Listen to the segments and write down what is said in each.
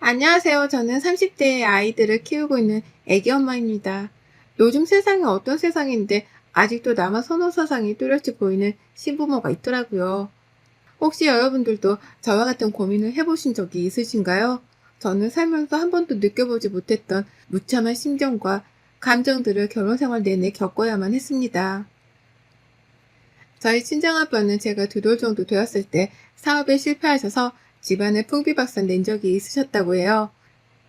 안녕하세요. 저는 30대의 아이들을 키우고 있는 애기 엄마입니다. 요즘 세상이 어떤 세상인데 아직도 남아 선호 사상이 뚜렷이 보이는 신부모가 있더라고요. 혹시 여러분들도 저와 같은 고민을 해보신 적이 있으신가요? 저는 살면서 한 번도 느껴보지 못했던 무참한 심정과 감정들을 결혼 생활 내내 겪어야만 했습니다. 저희 친정아빠는 제가 2돌 정도 되었을 때 사업에 실패하셔서 집안에 풍비박산 낸 적이 있으셨다고 해요.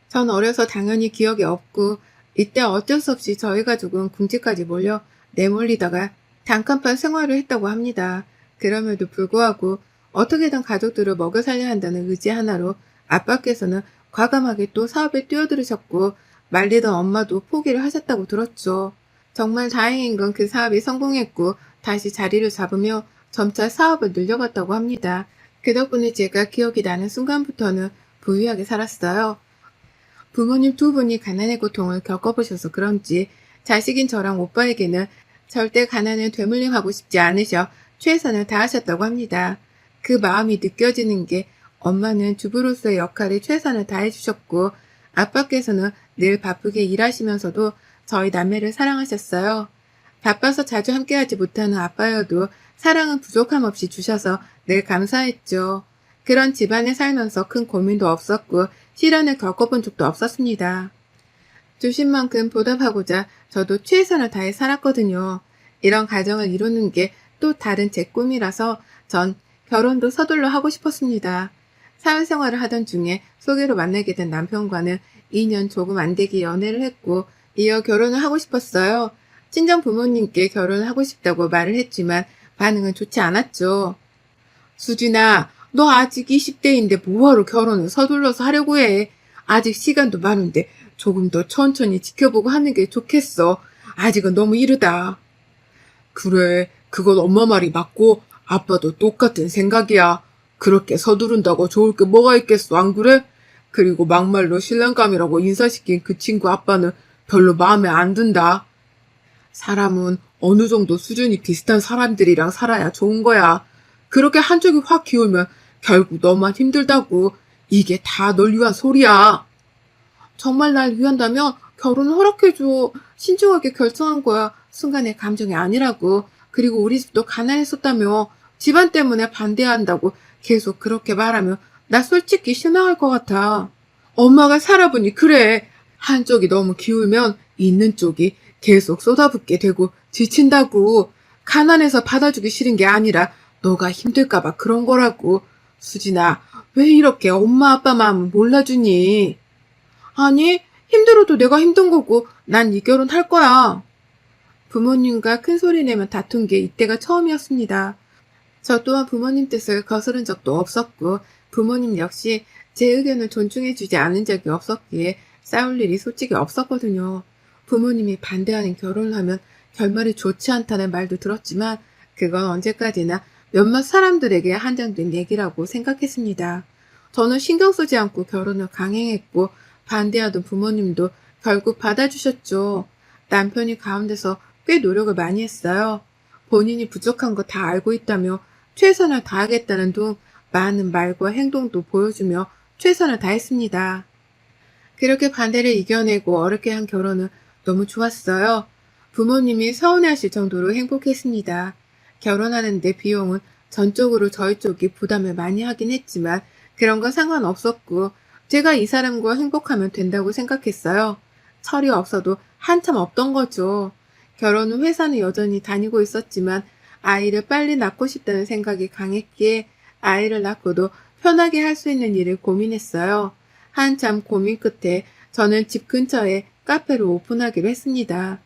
전 어려서 당연히 기억이 없고 이때 어쩔 수 없이 저희 가족은 궁지까지 몰려 내몰리다가 단칸방 생활을 했다고 합니다. 그럼에도 불구하고 어떻게든 가족들을 먹여 살려야 한다는 의지 하나로 아빠께서는 과감하게 또 사업에 뛰어들으셨고 말리던 엄마도 포기를 하셨다고 들었죠. 정말 다행인 건 그 사업이 성공했고 다시 자리를 잡으며 점차 사업을 늘려갔다고 합니다. 그 덕분에 제가 기억이 나는 순간부터는 부유하게 살았어요. 부모님 2분이 가난의 고통을 겪어보셔서 그런지 자식인 저랑 오빠에게는 절대 가난을 되물림하고 싶지 않으셔 최선을 다하셨다고 합니다. 그 마음이 느껴지는 게 엄마는 주부로서의 역할에 최선을 다해주셨고 아빠께서는 늘 바쁘게 일하시면서도 저희 남매를 사랑하셨어요. 바빠서 자주 함께하지 못하는 아빠여도 사랑은 부족함 없이 주셔서 늘 감사했죠. 그런 집안에 살면서 큰 고민도 없었고 시련을 겪어본 적도 없었습니다. 주신 만큼 보답하고자 저도 최선을 다해 살았거든요. 이런 가정을 이루는 게 또 다른 제 꿈이라서 전 결혼도 서둘러 하고 싶었습니다. 사회생활을 하던 중에 소개로 만나게 된 남편과는 2년 조금 안 되게 연애를 했고 이어 결혼을 하고 싶었어요. 친정 부모님께 결혼을 하고 싶다고 말을 했지만 반응은 좋지 않았죠. 수진아, 너 아직 20대인데 뭐하러 결혼을 서둘러서 하려고 해. 아직 시간도 많은데 조금 더 천천히 지켜보고 하는 게 좋겠어. 아직은 너무 이르다. 그래, 그건 엄마 말이 맞고 아빠도 똑같은 생각이야. 그렇게 서두른다고 좋을 게 뭐가 있겠어, 안 그래? 그리고 막말로 신랑감이라고 인사시킨 그 친구 아빠는 별로 마음에 안 든다. 사람은 어느 정도 수준이 비슷한 사람들이랑 살아야 좋은 거야. 그렇게 한쪽이 확 기울면 결국 너만 힘들다고. 이게 다 널 위한 소리야. 정말 날 위한다면 결혼을 허락해줘. 신중하게 결정한 거야. 순간의 감정이 아니라고. 그리고 우리 집도 가난했었다며. 집안 때문에 반대한다고 계속 그렇게 말하면 나 솔직히 실망할 것 같아. 엄마가 살아보니 그래. 한쪽이 너무 기울면 있는 쪽이 계속 쏟아붓게 되고 지친다고. 가난해서 받아주기 싫은 게 아니라 너가 힘들까봐 그런 거라고. 수진아, 왜 이렇게 엄마 아빠 마음을 몰라주니? 아니, 힘들어도 내가 힘든 거고 난 이 결혼 할 거야. 부모님과 큰 소리 내며 다툰 게 이때가 처음이었습니다. 저 또한 부모님 뜻을 거스른 적도 없었고 부모님 역시 제 의견을 존중해주지 않은 적이 없었기에 싸울 일이 솔직히 없었거든요. 부모님이 반대하는 결혼을 하면 결말이 좋지 않다는 말도 들었지만 그건 언제까지나 몇몇 사람들에게 한정된 얘기라고 생각했습니다. 저는 신경 쓰지 않고 결혼을 강행했고 반대하던 부모님도 결국 받아주셨죠. 남편이 가운데서 꽤 노력을 많이 했어요. 본인이 부족한 거 다 알고 있다며 최선을 다하겠다는 둥 많은 말과 행동도 보여주며 최선을 다했습니다. 그렇게 반대를 이겨내고 어렵게 한 결혼은 너무 좋았어요. 부모님이 서운해하실 정도로 행복했습니다. 결혼하는데 비용은 전적으로 저희 쪽이 부담을 많이 하긴 했지만 그런 건 상관없었고 제가 이 사람과 행복하면 된다고 생각했어요. 철이 없어도 한참 없던 거죠. 결혼 후 회사는 여전히 다니고 있었지만 아이를 빨리 낳고 싶다는 생각이 강했기에 아이를 낳고도 편하게 할 수 있는 일을 고민했어요. 한참 고민 끝에 저는 집 근처에 카페를 오픈하기로 했습니다.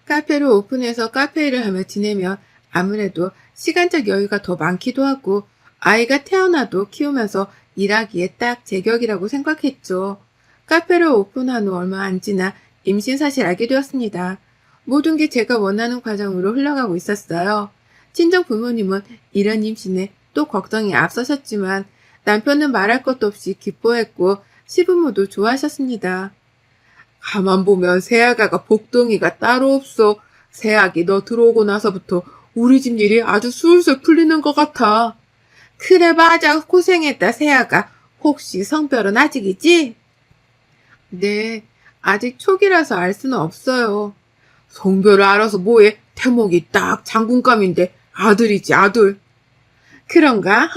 카페를 오픈해서 카페 일을 하며 지내면 아무래도 시간적 여유가 더 많기도 하고 아이가 태어나도 키우면서 일하기에 딱 제격이라고 생각했죠. 카페를 오픈한 후 얼마 안 지나 임신 사실 알게 되었습니다. 모든 게 제가 원하는 과정으로 흘러가고 있었어요. 친정 부모님은 이런 임신에 또 걱정이 앞서셨지만 남편은 말할 것도 없이 기뻐했고 시부모도 좋아하셨습니다. 가만 보면 새아가가 복덩이가 따로 없어. 새아기 너 들어오고 나서부터 우리 집 일이 아주 술술 풀리는 것 같아. 그래 맞아 고생했다 새아가. 혹시 성별은 아직이지? 네, 아직 초기라서 알 수는 없어요. 성별을 알아서 뭐해? 태목이 딱 장군감인데 아들이지 아들. 그런가?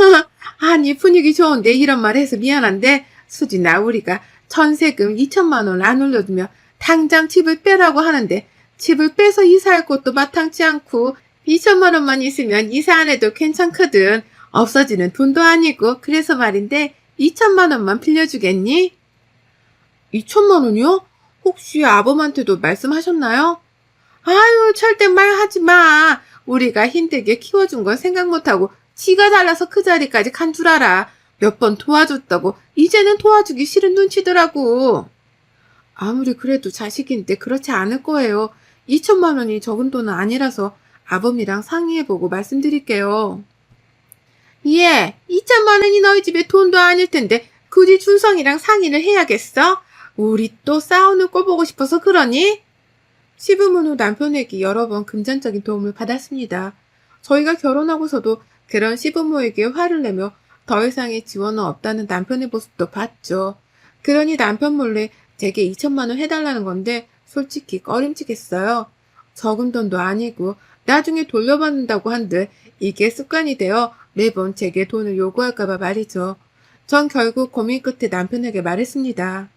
아니 분위기 좋은데 이런 말 해서 미안한데 수진아 우리가 전세금 2천만 원 안 올려주면 당장 집을 빼라고 하는데 집을 빼서 이사할 곳도 마땅치 않고 2천만 원만 있으면 이사 안 해도 괜찮거든. 없어지는 돈도 아니고 그래서 말인데 2천만 원만 빌려주겠니? 2천만 원이요? 혹시 아범한테도 말씀하셨나요? 아유, 절대 말하지 마. 우리가 힘들게 키워준 건 생각 못하고 지가 잘나서 그 자리까지 간 줄 알아. 몇 번 도와줬다고 이제는 도와주기 싫은 눈치더라고. 아무리 그래도 자식인데 그렇지 않을 거예요. 2천만 원이 적은 돈은 아니라서 아범이랑 상의해보고 말씀드릴게요. 예, 2천만 원이 너희 집에 돈도 아닐 텐데 굳이 준성이랑 상의를 해야겠어? 우리 또 싸우는 꼴 보고 싶어서 그러니? 시부문 후 남편에게 여러 번 금전적인 도움을 받았습니다. 저희가 결혼하고서도 그런 시부모에게 화를 내며 더 이상의 지원은 없다는 남편의 모습도 봤죠. 그러니 남편 몰래 제게 2천만 원 해달라는 건데 솔직히 꺼림칙했어요. 적은 돈도 아니고 나중에 돌려받는다고 한들 이게 습관이 되어 매번 제게 돈을 요구할까봐 말이죠. 전 결국 고민 끝에 남편에게 말했습니다.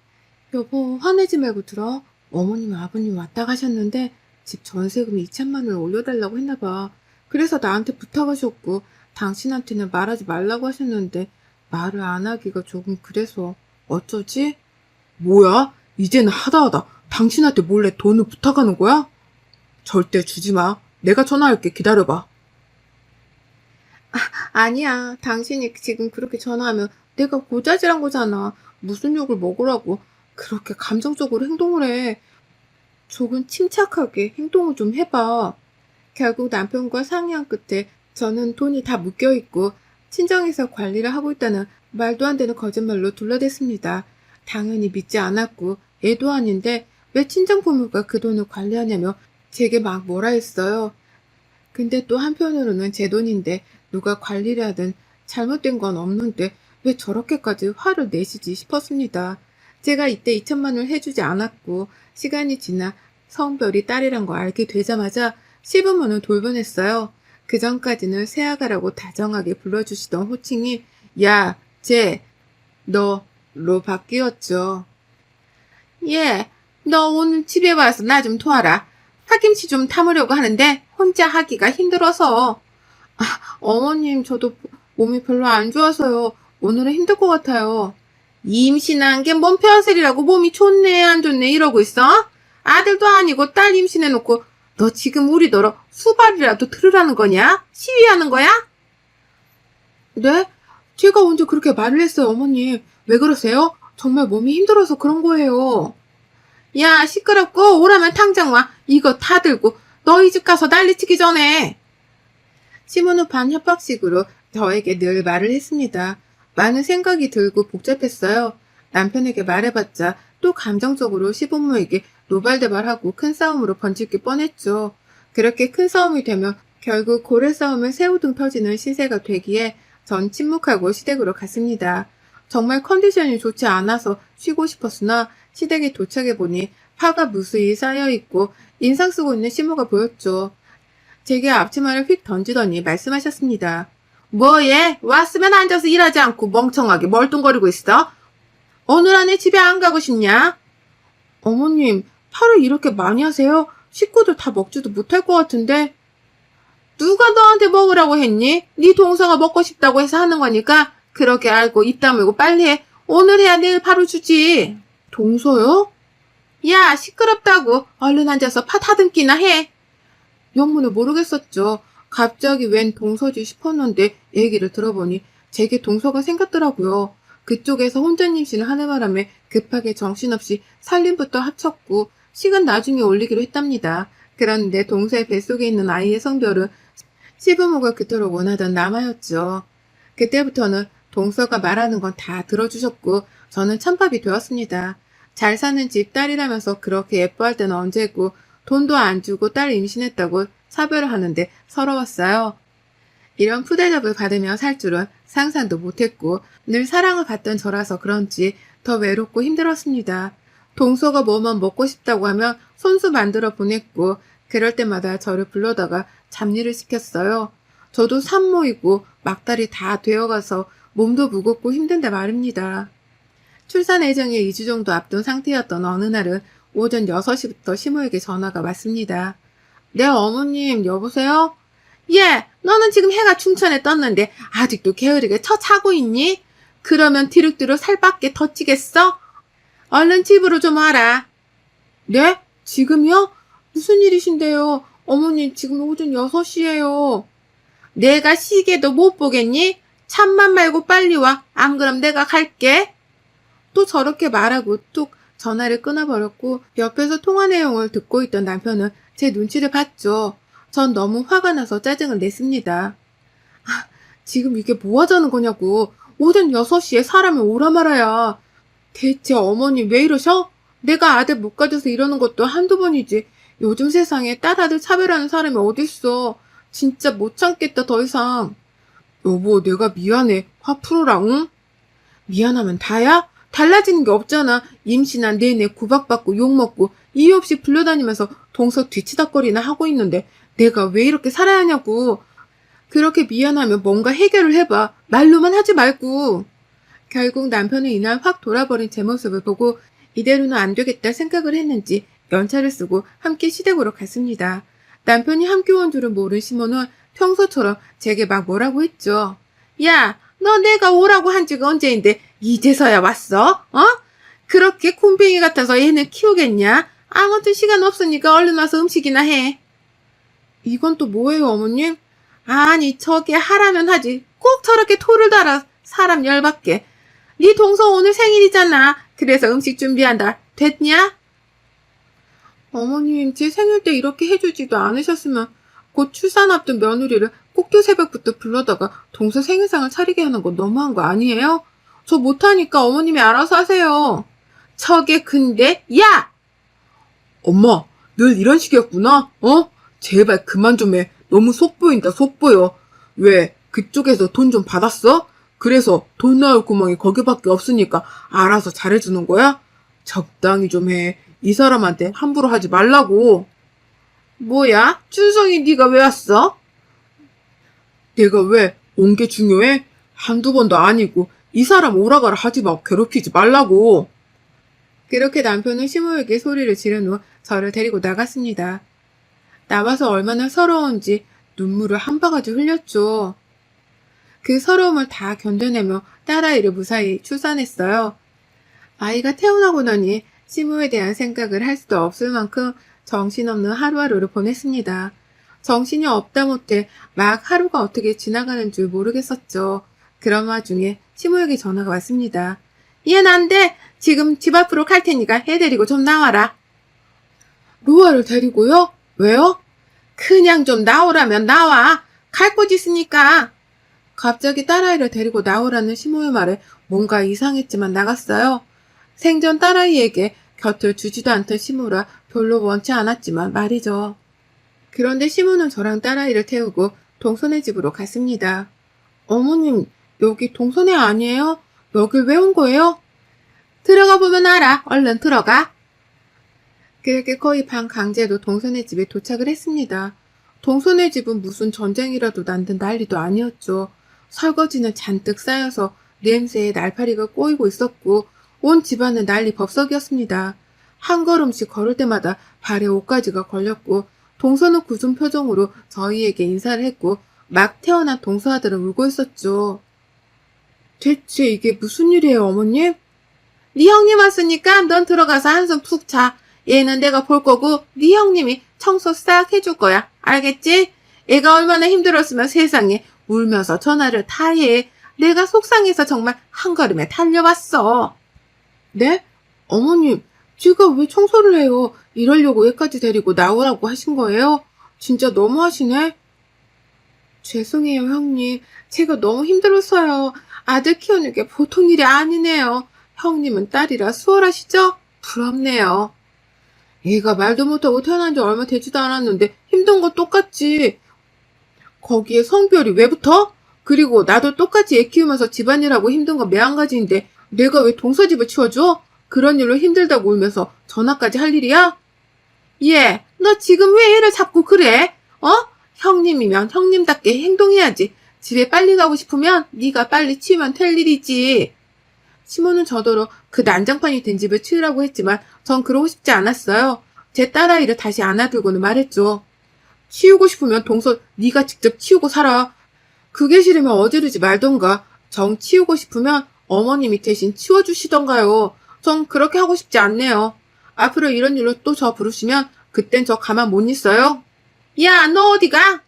여보, 화내지 말고 들어. 어머님, 아버님 왔다 가셨는데 집 전세금 2천만 원 올려달라고 했나봐. 그래서 나한테 부탁하셨고 당신한테는 말하지 말라고 하셨는데 말을 안 하기가 조금 그래서 어쩌지? 뭐야? 이제는 하다하다 당신한테 몰래 돈을 부탁하는 거야? 절대 주지 마. 내가 전화할게. 기다려봐. 아니야. 당신이 지금 그렇게 전화하면 내가 고자질한 거잖아. 무슨 욕을 먹으라고 그렇게 감정적으로 행동을 해. 조금 침착하게 행동을 좀 해봐. 결국 남편과 상의한 끝에 저는 돈이 다 묶여있고 친정에서 관리를 하고 있다는 말도 안 되는 거짓말로 둘러댔습니다. 당연히 믿지 않았고 애도 아닌데 왜 친정 부모가 그 돈을 관리하냐며 제게 막 뭐라 했어요. 근데 또 한편으로는 제 돈인데 누가 관리를 하든 잘못된 건 없는데 왜 저렇게까지 화를 내시지 싶었습니다. 제가 이때 2천만 원을 해주지 않았고 시간이 지나 성별이 딸이란 거 알게 되자마자 시부모는 돌변했어요. 그 전까지는 새아가라고 다정하게 불러주시던 호칭이 야, 쟤, 너로 바뀌었죠. 예, 너 오늘 집에 와서 나 좀 도와라. 파김치 좀 담으려고 하는데 혼자 하기가 힘들어서. 어머님, 저도 몸이 별로 안 좋아서요. 오늘은 힘들 것 같아요. 임신한 게 뭔 벼슬이라고 몸이 좋네 안 좋네 이러고 있어? 아들도 아니고 딸 임신해놓고 너 지금 우리더러 수발이라도 들으라는 거냐? 시위하는 거야? 네? 제가 언제 그렇게 말을 했어요, 어머님. 왜 그러세요? 정말 몸이 힘들어서 그런 거예요. 야, 시끄럽고 오라면 당장 와. 이거 다 들고 너희 집 가서 난리치기 전에. 시문 후 반협박식으로 저에게 늘 말을 했습니다. 많은 생각이 들고 복잡했어요. 남편에게 말해봤자 또 감정적으로 시부모에게 노발대발하고 큰 싸움으로 번질 게 뻔했죠. 그렇게 큰 싸움이 되면 결국 고래 싸움을 새우등 터지는 시세가 되기에 전 침묵하고 시댁으로 갔습니다. 정말 컨디션이 좋지 않아서 쉬고 싶었으나 시댁에 도착해보니 파가 무수히 쌓여있고 인상 쓰고 있는 시모가 보였죠. 제게 앞치마를 휙 던지더니 말씀하셨습니다. 뭐예? 왔으면 앉아서 일하지 않고 멍청하게 멀뚱거리고 있어? 오늘 안에 집에 안 가고 싶냐? 어머님, 파를 이렇게 많이 하세요? 식구들 다 먹지도 못할 것 같은데. 누가 너한테 먹으라고 했니? 네 동서가 먹고 싶다고 해서 하는 거니까 그렇게 알고 입 다물고 빨리 해. 오늘 해야 내일 바로 주지. 동서요? 야, 시끄럽다고. 얼른 앉아서 파 다듬기나 해. 영문을 모르겠었죠. 갑자기 웬 동서지 싶었는데 얘기를 들어보니 제게 동서가 생겼더라고요. 그쪽에서 혼전 임신을 하는 바람에 급하게 정신없이 살림부터 합쳤고 식은 나중에 올리기로 했답니다. 그런데 동서의 뱃속에 있는 아이의 성별은 시부모가 그토록 원하던 남아였죠. 그때부터는 동서가 말하는 건 다 들어주셨고 저는 찬밥이 되었습니다. 잘 사는 집 딸이라면서 그렇게 예뻐할 때는 언제고 돈도 안 주고 딸 임신했다고 차별을 하는데 서러웠어요. 이런 푸대접을 받으며 살 줄은 상상도 못했고 늘 사랑을 받던 저라서 그런지 더 외롭고 힘들었습니다. 동서가 뭐만 먹고 싶다고 하면 손수 만들어 보냈고 그럴 때마다 저를 불러다가 잡일을 시켰어요. 저도 산모이고 막달이 다 되어가서 몸도 무겁고 힘든데 말입니다. 출산 예정에 2주 정도 앞둔 상태였던 어느 날은 오전 6시부터 시모에게 전화가 왔습니다. 네, 어머님, 여보세요? 예, 너는 지금 해가 중천에 떴는데 아직도 게으르게 자고 있니? 그러면 뒤룩뒤룩 살밖에 더 찌겠어? 얼른 집으로 좀 와라. 네? 지금요? 무슨 일이신데요? 어머님, 지금 오전 6시예요. 내가 시계도 못 보겠니? 참만 말고 빨리 와. 안 그럼 내가 갈게. 또 저렇게 말하고 뚝 전화를 끊어버렸고 옆에서 통화 내용을 듣고 있던 남편은 제 눈치를 봤죠. 전 너무 화가 나서 짜증을 냈습니다. 아, 지금 이게 뭐 하자는 거냐고. 오전 6시에 사람이 오라 말아야. 대체 어머니 왜 이러셔? 내가 아들 못 가져서 이러는 것도 한두 번이지. 요즘 세상에 딸아들 차별하는 사람이 어딨어. 진짜 못 참겠다 더 이상. 여보, 내가 미안해. 화 풀어라, 응? 미안하면 다야? 달라지는 게 없잖아. 임신한 내내 구박받고 욕먹고 이유 없이 불려다니면서 동서 뒤치다거리나 하고 있는데 내가 왜 이렇게 살아야 하냐고. 그렇게 미안하면 뭔가 해결을 해봐. 말로만 하지 말고. 결국 남편은 이날 확 돌아버린 제 모습을 보고 이대로는 안 되겠다 생각을 했는지 연차를 쓰고 함께 시댁으로 갔습니다. 남편이 함께 온 줄은 모른 시모는 평소처럼 제게 막 뭐라고 했죠. 야, 너 내가 오라고 한 지가 언제인데 이제서야 왔어? 어? 그렇게 곰뱅이 같아서 얘는 키우겠냐? 아무튼 시간 없으니까 얼른 와서 음식이나 해. 이건 또 뭐예요, 어머님? 아니, 저게 하라면 하지. 꼭 저렇게 토를 달아 사람 열받게. 네 동서 오늘 생일이잖아. 그래서 음식 준비한다. 됐냐? 어머님, 제 생일 때 이렇게 해주지도 않으셨으면 곧 출산 앞둔 며느리를 꼭두 새벽부터 불러다가 동서 생일상을 차리게 하는 거 너무한 거 아니에요? 저 못하니까 어머님이 알아서 하세요. 저게 근데 야! 엄마, 늘 이런 식이었구나. 어? 제발 그만 좀 해. 너무 속 보인다, 속 보여. 왜? 그쪽에서 돈 좀 받았어? 그래서 돈 나올 구멍이 거기밖에 없으니까 알아서 잘해주는 거야? 적당히 좀 해. 이 사람한테 함부로 하지 말라고. 뭐야? 준성이 네가 왜 왔어? 내가 왜 온 게 중요해? 한두 번도 아니고 이 사람 오라가라 하지 마. 괴롭히지 말라고. 그렇게 남편은 시모에게 소리를 지른 후 저를 데리고 나갔습니다. 나와서 얼마나 서러운지 눈물을 한 바가지 흘렸죠. 그 서러움을 다 견뎌내며 딸아이를 무사히 출산했어요. 아이가 태어나고 나니 시모에 대한 생각을 할 수도 없을 만큼 정신없는 하루하루를 보냈습니다. 정신이 없다 못해 막 하루가 어떻게 지나가는 줄 모르겠었죠. 그런 와중에 시모에게 전화가 왔습니다. 얘는 안 돼. 지금 집 앞으로 갈 테니까 애 데리고 좀 나와라. 로아를 데리고요? 왜요? 그냥 좀 나오라면 나와. 갈 곳 있으니까. 갑자기 딸아이를 데리고 나오라는 시모의 말에 뭔가 이상했지만 나갔어요. 생전 딸아이에게 곁을 주지도 않던 시모라 별로 원치 않았지만 말이죠. 그런데 시모는 저랑 딸아이를 태우고 동선의 집으로 갔습니다. 어머님, 여기 동선의 아니에요? 여길 왜 온 거예요? 들어가 보면 알아. 얼른 들어가. 그렇게 거의 반 강제로 동선의 집에 도착을 했습니다. 동선의 집은 무슨 전쟁이라도 난 듯 난리도 아니었죠. 설거지는 잔뜩 쌓여서 냄새에 날파리가 꼬이고 있었고 온 집안은 난리 법석이었습니다. 한 걸음씩 걸을 때마다 발에 옷가지가 걸렸고 동서는 굳은 표정으로 저희에게 인사를 했고 막 태어난 동서 아들은 울고 있었죠. 대체 이게 무슨 일이에요, 어머님? 네 형님 왔으니까 넌 들어가서 한숨 푹 자. 얘는 내가 볼 거고 네 형님이 청소 싹 해줄 거야. 알겠지? 애가 얼마나 힘들었으면 세상에 울면서 전화를 다 해. 내가 속상해서 정말 한 걸음에 달려왔어. 네? 어머님, 제가 왜 청소를 해요? 이러려고 얘까지 데리고 나오라고 하신 거예요? 진짜 너무하시네. 죄송해요, 형님. 제가 너무 힘들었어요. 아들 키우는 게 보통 일이 아니네요. 형님은 딸이라 수월하시죠? 부럽네요. 얘가 말도 못하고 태어난 지 얼마 되지도 않았는데 힘든 거 똑같지. 거기에 성별이 왜 붙어? 그리고 나도 똑같이 애 키우면서 집안일하고 힘든 거 매한가지인데 내가 왜 동서집을 치워줘? 그런 일로 힘들다고 울면서 전화까지 할 일이야? 얘, 너 지금 왜 애를 잡고 그래? 형님이면 형님답게 행동해야지. 집에 빨리 가고 싶으면 네가 빨리 치우면 될 일이지. 시모는 저더러 그 난장판이 된 집을 치우라고 했지만 전 그러고 싶지 않았어요. 제 딸아이를 다시 안아들고는 말했죠. 치우고 싶으면 동서 네가 직접 치우고 살아. 그게 싫으면 어지르지 말던가. 정 치우고 싶으면 어머님이 대신 치워주시던가요. 전 그렇게 하고 싶지 않네요. 앞으로 이런 일로 또 저 부르시면 그땐 저 가만 못 있어요. 야, 너 어디 가?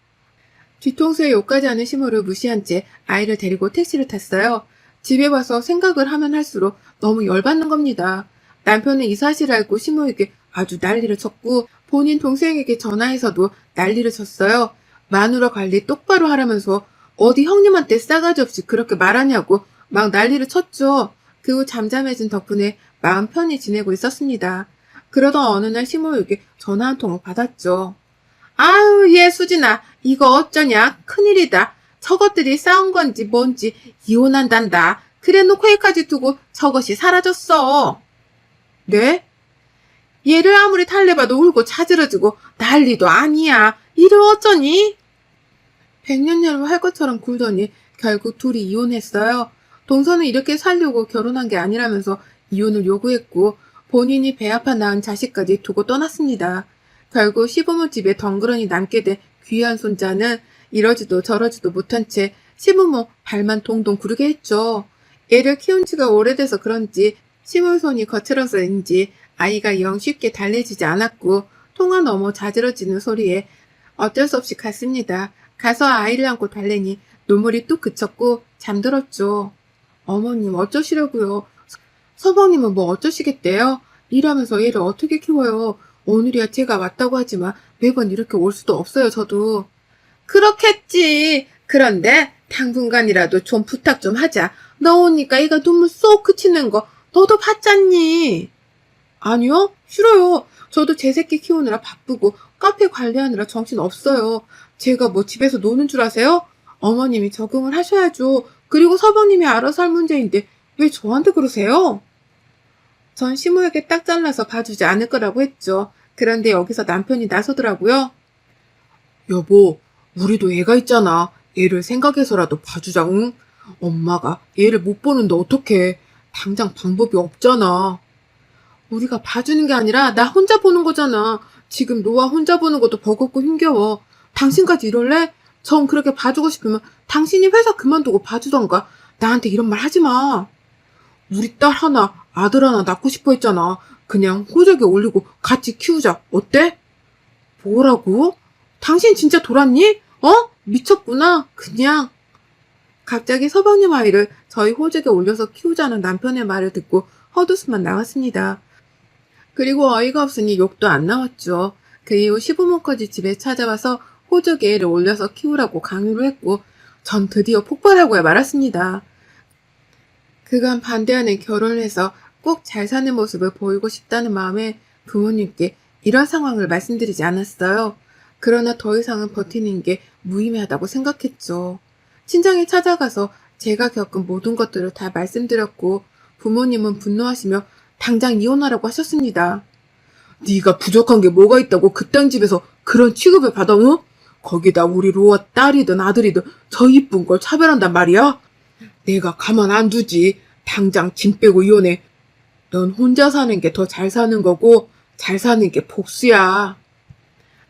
뒤통수에 욕까지 하는 시모를 무시한 채 아이를 데리고 택시를 탔어요. 집에 와서 생각을 하면 할수록 너무 열받는 겁니다. 남편은 이 사실을 알고 시모에게 아주 난리를 쳤고 본인 동생에게 전화해서도 난리를 쳤어요. 마누라 관리 똑바로 하라면서 어디 형님한테 싸가지 없이 그렇게 말하냐고 막 난리를 쳤죠. 그 후 잠잠해진 덕분에 마음 편히 지내고 있었습니다. 그러던 어느 날 시모에게 전화 한 통을 받았죠. 아유, 얘 수진아, 이거 어쩌냐? 큰일이다. 저것들이 싸운 건지 뭔지 이혼한단다. 그래놓고 애까지 두고 저것이 사라졌어. 네? 얘를 아무리 달래봐도 울고 자지러지고 난리도 아니야. 이를 어쩌니? 백년야로 할 것처럼 굴더니 결국 둘이 이혼했어요. 동서는 이렇게 살려고 결혼한 게 아니라면서 이혼을 요구했고 본인이 배 아파 낳은 자식까지 두고 떠났습니다. 결국 시부모 집에 덩그러니 남게 된 귀한 손자는 이러지도 저러지도 못한 채 시부모 발만 동동 구르게 했죠. 애를 키운 지가 오래돼서 그런지 시몰손이 거칠어서인지 아이가 영 쉽게 달래지지 않았고 통화 넘어 자지러지는 소리에 어쩔 수 없이 갔습니다. 가서 아이를 안고 달래니 눈물이 뚝 그쳤고 잠들었죠. 어머님 어쩌시려고요? 서방님은 뭐 어쩌시겠대요? 일하면서 얘를 어떻게 키워요? 오늘이야 제가 왔다고 하지만 매번 이렇게 올 수도 없어요, 저도. 그렇겠지. 그런데 당분간이라도 좀 부탁 좀 하자. 너 오니까 얘가 눈물 쏙 그치는 거 너도 봤잖니? 아니요, 싫어요. 저도 제 새끼 키우느라 바쁘고 카페 관리하느라 정신 없어요. 제가 뭐 집에서 노는 줄 아세요? 어머님이 적응을 하셔야죠. 그리고 서방님이 알아서 할 문제인데 왜 저한테 그러세요? 전 시모에게 딱 잘라서 봐주지 않을 거라고 했죠. 그런데 여기서 남편이 나서더라고요. 여보, 우리도 애가 있잖아. 애를 생각해서라도 봐주자, 응? 엄마가 애를 못 보는데 어떡해. 당장 방법이 없잖아. 우리가 봐주는 게 아니라 나 혼자 보는 거잖아. 지금 노아 혼자 보는 것도 버겁고 힘겨워. 당신까지 이럴래? 전 그렇게 봐주고 싶으면 당신이 회사 그만두고 봐주던가. 나한테 이런 말 하지 마. 우리 딸 하나, 아들 하나 낳고 싶어 했잖아. 그냥 호적에 올리고 같이 키우자. 어때? 뭐라고? 당신 진짜 돌았니? 미쳤구나. 그냥. 갑자기 서방님 아이를 저희 호적에 올려서 키우자는 남편의 말을 듣고 헛웃음만 나왔습니다. 그리고 어이가 없으니 욕도 안 나왔죠. 그 이후 시부모까지 집에 찾아와서 호적에 애를 올려서 키우라고 강요를 했고 전 드디어 폭발하고야 말았습니다. 그간 반대하는 결혼을 해서 꼭 잘 사는 모습을 보이고 싶다는 마음에 부모님께 이런 상황을 말씀드리지 않았어요. 그러나 더 이상은 버티는 게 무의미하다고 생각했죠. 친정에 찾아가서 제가 겪은 모든 것들을 다 말씀드렸고 부모님은 분노하시며 당장 이혼하라고 하셨습니다. 네가 부족한 게 뭐가 있다고 그딴 집에서 그런 취급을 받아, 응? 거기다 우리 로아 딸이든 아들이든 저 이쁜 걸 차별한단 말이야? 내가 가만 안 두지. 당장 짐 빼고 이혼해. 넌 혼자 사는 게 더 잘 사는 거고 잘 사는 게 복수야.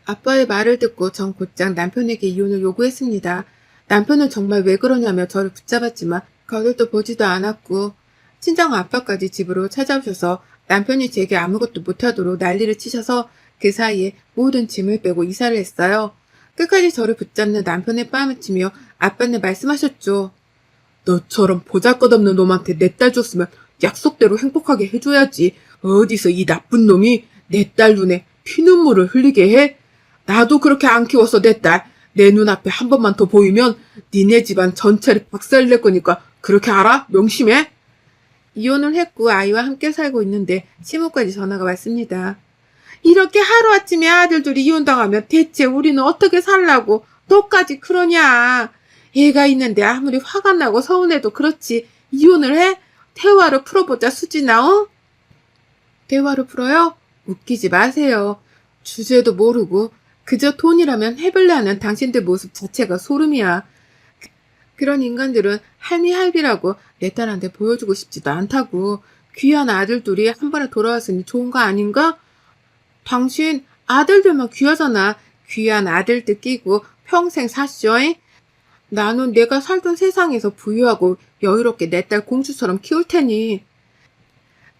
아빠의 말을 듣고 전 곧장 남편에게 이혼을 요구했습니다. 남편은 정말 왜 그러냐며 저를 붙잡았지만 거들떠 보지도 않았고 친정 아빠까지 집으로 찾아오셔서 남편이 제게 아무것도 못하도록 난리를 치셔서 그 사이에 모든 짐을 빼고 이사를 했어요. 끝까지 저를 붙잡는 남편의 뺨을 치며 아빠는 말씀하셨죠. 너처럼 보잘것없는 놈한테 내 딸 줬으면 약속대로 행복하게 해줘야지. 어디서 이 나쁜 놈이 내 딸 눈에 피눈물을 흘리게 해? 나도 그렇게 안 키웠어, 내 딸. 내 눈앞에 한 번만 더 보이면 니네 집안 전체를 박살낼 거니까 그렇게 알아? 명심해? 이혼을 했고 아이와 함께 살고 있는데 시모까지 전화가 왔습니다. 이렇게 하루아침에 아들들이 이혼당하면 대체 우리는 어떻게 살라고 너까지 그러냐. 얘가 있는데 아무리 화가 나고 서운해도 그렇지 이혼을 해? 대화를 풀어보자 수진아. 대화로 풀어요? 웃기지 마세요. 주제도 모르고 그저 돈이라면 해볼래하는 당신들 모습 자체가 소름이야. 그런 인간들은 할미할비라고 내 딸한테 보여주고 싶지도 않다고. 귀한 아들들이 한 번에 돌아왔으니 좋은 거 아닌가? 당신 아들들만 귀하잖아. 귀한 아들들 끼고 평생 사쇼잉? 나는 내가 살던 세상에서 부유하고 여유롭게 내 딸 공주처럼 키울 테니.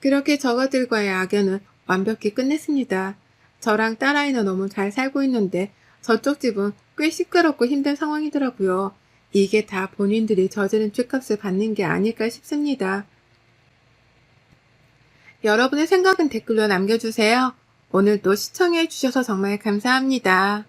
그렇게 저가들과의 악연은 완벽히 끝냈습니다. 저랑 딸아이는 너무 잘 살고 있는데 저쪽 집은 꽤 시끄럽고 힘든 상황이더라고요. 이게 다 본인들이 저지른 죗값을 받는 게 아닐까 싶습니다. 여러분의 생각은 댓글로 남겨주세요. 오늘도 시청해주셔서 정말 감사합니다.